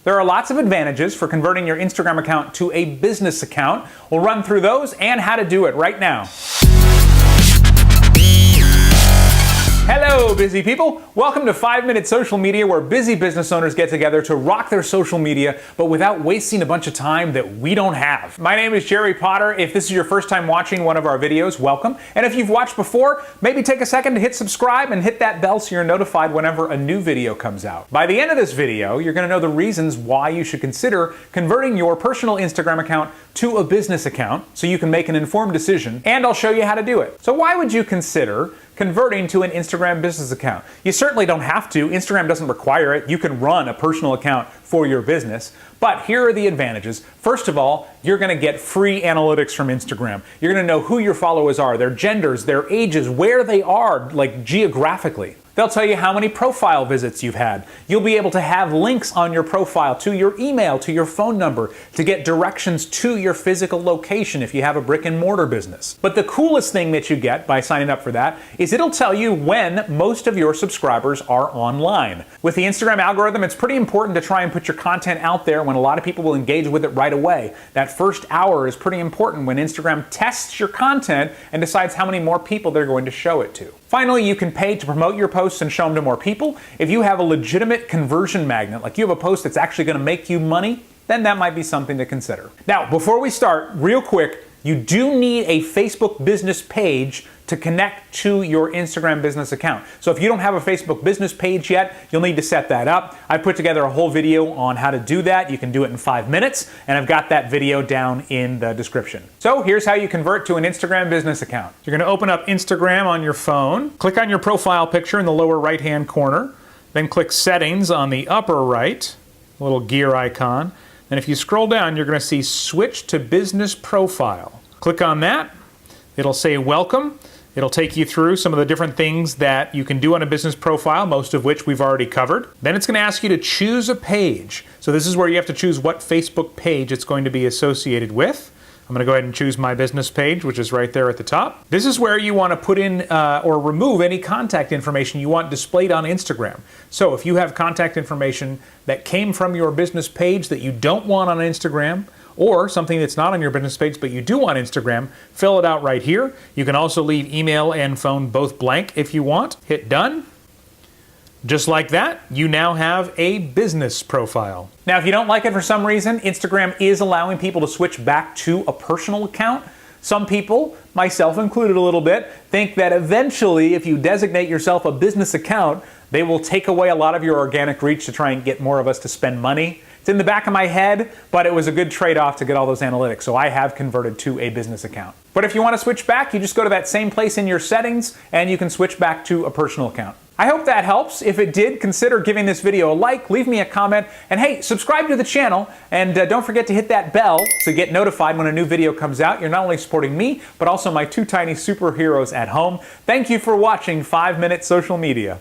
There are lots of advantages for converting your Instagram account to a business account. We'll run through those and how to do it right now. Hello, busy people. Welcome to 5-Minute Social Media, where busy business owners get together to rock their social media, but without wasting a bunch of time that we don't have. My name is Jerry Potter. If this is your first time watching one of our videos, welcome. And if you've watched before, maybe take a second to hit subscribe and hit that bell so you're notified whenever a new video comes out. By the end of this video, you're going to know the reasons why you should consider converting your personal Instagram account to a business account so you can make an informed decision, and I'll show you how to do it. So why would you consider converting to an Instagram business account? You certainly don't have to. Instagram doesn't require it. You can run a personal account for your business. But here are the advantages. First of all, you're going to get free analytics from Instagram. You're going to know who your followers are, their genders, their ages, where they are, like geographically. They'll tell you how many profile visits you've had. You'll be able to have links on your profile to your email, to your phone number, to get directions to your physical location if you have a brick and mortar business. But the coolest thing that you get by signing up for that is it'll tell you when most of your subscribers are online. With the Instagram algorithm, it's pretty important to try and put your content out there when a lot of people will engage with it right away. That first hour is pretty important when Instagram tests your content and decides how many more people they're going to show it to. Finally, you can pay to promote your posts and show them to more people. If you have a legitimate conversion magnet, like you have a post that's actually going to make you money, then that might be something to consider. Now, before we start, real quick, you do need a Facebook business page to connect to your Instagram business account. So if you don't have a Facebook business page yet, you'll need to set that up. I put together a whole video on how to do that. You can do it in 5 minutes, and I've got that video down in the description. So here's how you convert to an Instagram business account. You're going to open up Instagram on your phone, click on your profile picture in the lower right-hand corner, then click Settings on the upper right, a little gear icon. And if you scroll down, you're going to see Switch to Business Profile. Click on that. It'll say Welcome. It'll take you through some of the different things that you can do on a business profile, most of which we've already covered. Then it's going to ask you to choose a page. So this is where you have to choose what Facebook page it's going to be associated with. I'm going to go ahead and choose my business page, which is right there at the top. This is where you want to put in or remove any contact information you want displayed on Instagram. So if you have contact information that came from your business page that you don't want on Instagram, or something that's not on your business page but you do want Instagram, fill it out right here. You can also leave email and phone both blank if you want. Hit done. Just like that, you now have a business profile. Now, if you don't like it for some reason, Instagram is allowing people to switch back to a personal account. Some people, myself included a little bit, think that eventually if you designate yourself a business account, they will take away a lot of your organic reach to try and get more of us to spend money. It's in the back of my head, but it was a good trade-off to get all those analytics, so I have converted to a business account. But if you want to switch back, you just go to that same place in your settings, and you can switch back to a personal account. I hope that helps. If it did, consider giving this video a like, leave me a comment, and hey, subscribe to the channel, and don't forget to hit that bell to get notified when a new video comes out. You're not only supporting me, but also my two tiny superheroes at home. Thank you for watching 5-Minute Social Media.